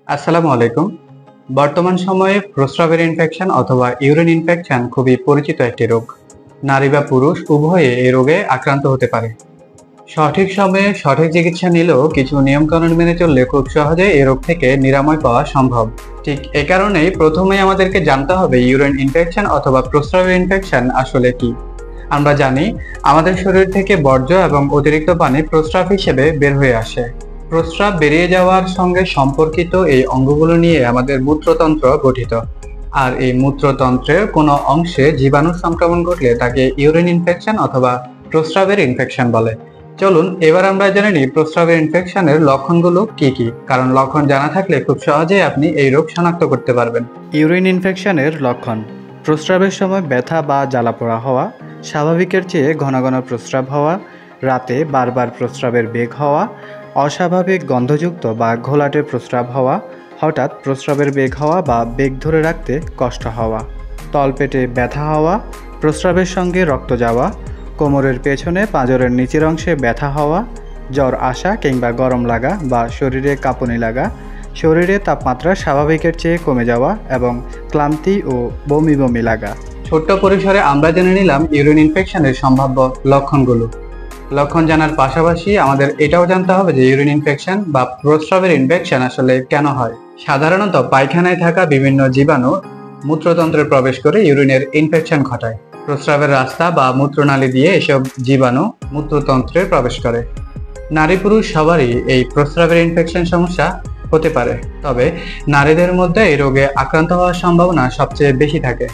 আসসালামু আলাইকুম। বর্তমান সময়ে প্রস্রাবের ইনফেকশন অথবা ইউরিন ইনফেকশন খুবই পরিচিত একটি রোগ। নারী বা পুরুষ উভয়ে এই রোগে আক্রান্ত হতে পারে। সঠিক সময়ে সঠিক চিকিৎসা নিলেও কিছু নিয়মকানুন মেনে চললে খুব সহজে এই রোগ থেকে নিরাময় পাওয়া সম্ভব। ঠিক এ কারণেই প্রথমেই আমাদেরকে জানতে হবে ইউরিন ইনফেকশন অথবা প্রস্রাবের ইনফেকশন আসলে কি। আমরা জানি আমাদের শরীর থেকে বর্জ্য এবং অতিরিক্ত পানি প্রস্রাব হিসেবে বের হয়ে আসে। প্রস্রাব বেরিয়ে যাওয়ার সঙ্গে সম্পর্কিত এই অঙ্গগুলো নিয়ে আমাদের মূত্রতন্ত্র গঠিত। আর এই মূত্রতন্ত্রের কোনো অংশে জীবাণু সংক্রমণ ঘটলে তাকে ইউরিন ইনফেকশন অথবা প্রস্রাবের ইনফেকশন বলে। চলুন এবার আমরা জেনে নিই প্রস্রাবের ইনফেকশনের লক্ষণগুলো কি কি, কারণ লক্ষণ জানা থাকলে খুব সহজেই আপনি এই রোগ শনাক্ত করতে পারবেন। ইউরিন ইনফেকশনের লক্ষণ: প্রস্রাবের সময় ব্যথা বা জ্বালাপোড়া হওয়া, স্বাভাবিকের চেয়ে ঘন ঘন প্রস্রাব হওয়া, রাতে বারবার প্রস্রাবের বেগ হওয়া, অস্বাভাবিক গন্ধযুক্ত বা ঘোলাটে প্রস্রাব হওয়া, হঠাৎ প্রস্রাবের বেগ হওয়া বা বেগ ধরে রাখতে কষ্ট হওয়া, তলপেটে ব্যথা হওয়া, প্রস্রাবের সঙ্গে রক্ত যাওয়া, কোমরের পেছনে পাঁজরের নিচের অংশে ব্যথা হওয়া, জ্বর আসা কিংবা গরম লাগা বা শরীরে কাঁপুনি লাগা, শরীরে তাপমাত্রা স্বাভাবিকের চেয়ে কমে যাওয়া এবং ক্লান্তি ও বমি বমি লাগা। ছোট্ট পরিসরে আমরা জেনে নিলাম ইউরিন ইনফেকশনের সম্ভাব্য লক্ষণগুলো। লক্ষণ জানার পাশাপাশি আমাদের এটাও জানতে হবে যে ইউরিন ইনফেকশন বা প্রস্রাবের ইনফেকশন আসলে কেন হয়। সাধারণত পায়খানায় থাকা বিভিন্ন জীবাণু মূত্রতন্ত্রে প্রবেশ করে ইউরিনের ইনফেকশন ঘটায়। প্রস্রাবের রাস্তা বা মূত্রনালী দিয়ে এসব জীবাণু মূত্রতন্ত্রে প্রবেশ করে। নারী পুরুষ সবারই এই প্রস্রাবের ইনফেকশন সমস্যা হতে পারে, তবে নারীদের মধ্যে এই রোগে আক্রান্ত হওয়ার সম্ভাবনা সবচেয়ে বেশি থাকে।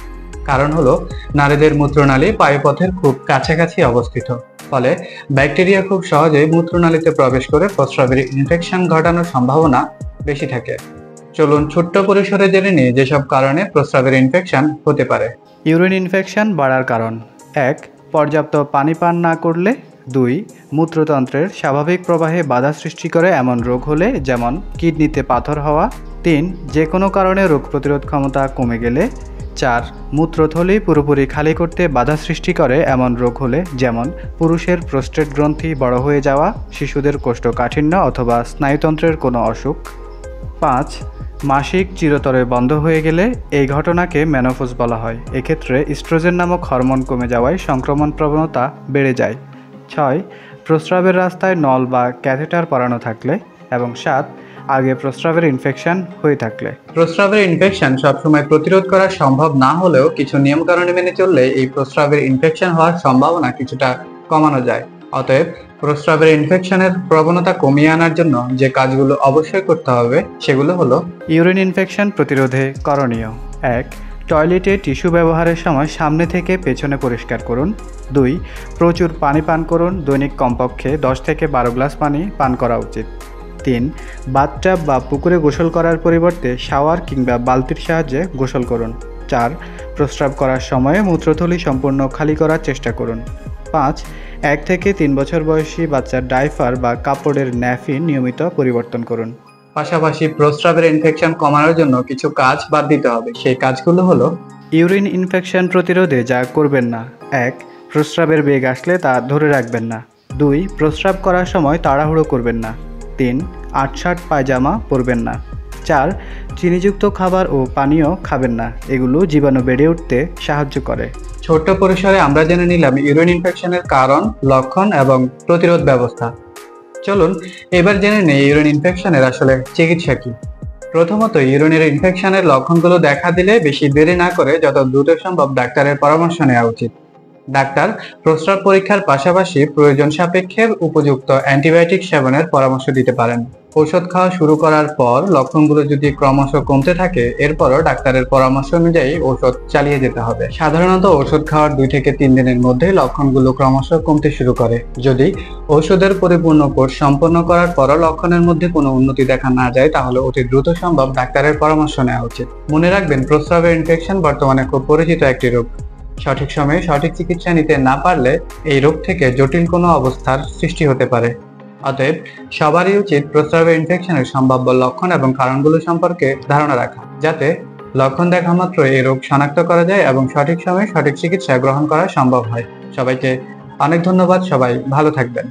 কারণ হলো নারীদের মূত্রনালী পায়ুপথের খুব কাছাকাছি অবস্থিত, ফলে ব্যাকটেরিয়া খুব সহজেই মূত্রনালীতে প্রবেশ করে প্রস্রাবের ইনফেকশন ঘটানোর সম্ভাবনা বেশি থাকে। চলুন ছোট্ট পরিসরে জেনে নিই যেসব কারণে প্রস্রাবের ইনফেকশন হতে পারে। ইউরিন ইনফেকশন বাড়ার কারণ: ১. পর্যাপ্ত পানি পান না করলে। ২. মূত্রতন্ত্রের স্বাভাবিক প্রবাহে বাধা সৃষ্টি করে এমন রোগ হলে, যেমন কিডনিতে পাথর হওয়া। ৩. যে কোনো কারণে রোগ প্রতিরোধ ক্ষমতা কমে গেলে। ৪. মূত্রথলি পুরোপুরি খালি করতে বাধা সৃষ্টি করে এমন রোগ হলে, যেমন পুরুষের প্রোস্টেট গ্রন্থি বড় হয়ে যাওয়া, শিশুদের কোষ্ঠকাঠিন্য অথবা স্নায়ুতন্ত্রের কোনো অসুখ। ৫. মাসিক চিরতরে বন্ধ হয়ে গেলে। এই ঘটনাকে মেনোপজ বলা হয়। এক্ষেত্রে ইস্ট্রোজেন নামক হরমোন কমে যাওয়ায় সংক্রমণ প্রবণতা বেড়ে যায়। ৬. প্রস্রাবের রাস্তায় নল বা ক্যাথেটার পরানো থাকলে। এবং ৭. আগে প্রস্রাবের ইনফেকশন হয়ে থাকলে। প্রস্রাবের ইনফেকশন সবসময় প্রতিরোধ করা সম্ভব না হলেও কিছু নিয়মকানুন মেনে চললে এই প্রস্রাবের ইনফেকশন হওয়ার সম্ভাবনা কিছুটা কমানো যায়। অতএব প্রস্রাবের ইনফেকশনের প্রবণতা কমিয়ে আনার জন্য যে কাজগুলো অবশ্যই করতে হবে সেগুলো হলো: ইউরিন ইনফেকশন প্রতিরোধে করণীয়: ১. টয়লেটে টিস্যু ব্যবহারের সময় সামনে থেকে পেছনে পরিষ্কার করুন। ২. প্রচুর পানি পান করুন। দৈনিক কমপক্ষে ১০ থেকে ১২ গ্লাস পানি পান করা উচিত। ৩. বাথটাব বা পুকুরে গোসল করার পরিবর্তে শাওয়ার কিংবা বালতির সাহায্যে গোসল করুন। ৪. প্রস্রাব করার সময়ে মূত্রথলি সম্পূর্ণ খালি করার চেষ্টা করুন। ৫. ১ থেকে ৩ বছর বয়সী বাচ্চার ডাইপার বা কাপড়ের ন্যাপকিন নিয়মিত পরিবর্তন করুন। পাশাপাশি প্রস্রাবের ইনফেকশন কমানোর জন্য কিছু কাজ বাদ দিতে হবে। সেই কাজগুলো হলো: ইউরিন ইনফেকশন প্রতিরোধে যা করবেন না: ১. প্রস্রাবের বেগ আসলে তা ধরে রাখবেন না। ২. প্রস্রাব করার সময় তাড়াহুড়ো করবেন না। ৩. আটশাট পায়জামা পরবেন না। ৪. চিনিযুক্ত খাবার ও পানীয় খাবেন না, এগুলো জীবাণু বেড়ে উঠতে সাহায্য করে। ছোট্ট পরিসরে আমরা জেনে নিলাম ইউরিন ইনফেকশনের কারণ, লক্ষণ এবং প্রতিরোধ ব্যবস্থা। চলুন এবার জেনে নিই ইউরিন ইনফেকশনের আসলে চিকিৎসা কি। প্রথমত, ইউরিনের ইনফেকশনের লক্ষণগুলো দেখা দিলে বেশি দেরি না করে যত দ্রুত সম্ভব ডাক্তারের পরামর্শ নেওয়া উচিত। ডাক্তার প্রস্রাব পরীক্ষার পাশাপাশি প্রয়োজন সাপেক্ষে উপযুক্ত অ্যান্টিবায়োটিক সেবনের পরামর্শ দিতে পারেন। ঔষধ খাওয়া শুরু করার পর লক্ষণগুলো যদি ক্রমশ কমতে থাকে, এরপরও ডাক্তারের পরামর্শ অনুযায়ী ঔষধ চালিয়ে যেতে হবে। সাধারণত ঔষধ খাওয়ার ২ থেকে ৩ দিনের মধ্যে লক্ষণগুলো ক্রমশ কমতে শুরু করে। যদি ঔষধের পরিপূর্ণ কোর্স সম্পন্ন করার পরও লক্ষণের মধ্যে কোনো উন্নতি দেখা না যায়, তাহলে অতি দ্রুত সম্ভব ডাক্তারের পরামর্শ নেওয়া উচিত। মনে রাখবেন, প্রস্রাবের ইনফেকশন বর্তমানে খুব পরিচিত একটি রোগ। সঠিক সময়ে সঠিক চিকিৎসা নিতে না পারলে এই রোগ থেকে জটিল কোনো অবস্থার সৃষ্টি হতে পারে। অতএব সবারই উচিত প্রস্রাবের ইনফেকশনের সম্ভাব্য লক্ষণ এবং কারণগুলো সম্পর্কে ধারণা রাখা, যাতে লক্ষণ দেখা মাত্র এই রোগ শনাক্ত করা যায় এবং সঠিক সময়ে সঠিক চিকিৎসা গ্রহণ করা সম্ভব হয়। সবাইকে অনেক ধন্যবাদ। সবাই ভালো থাকবেন।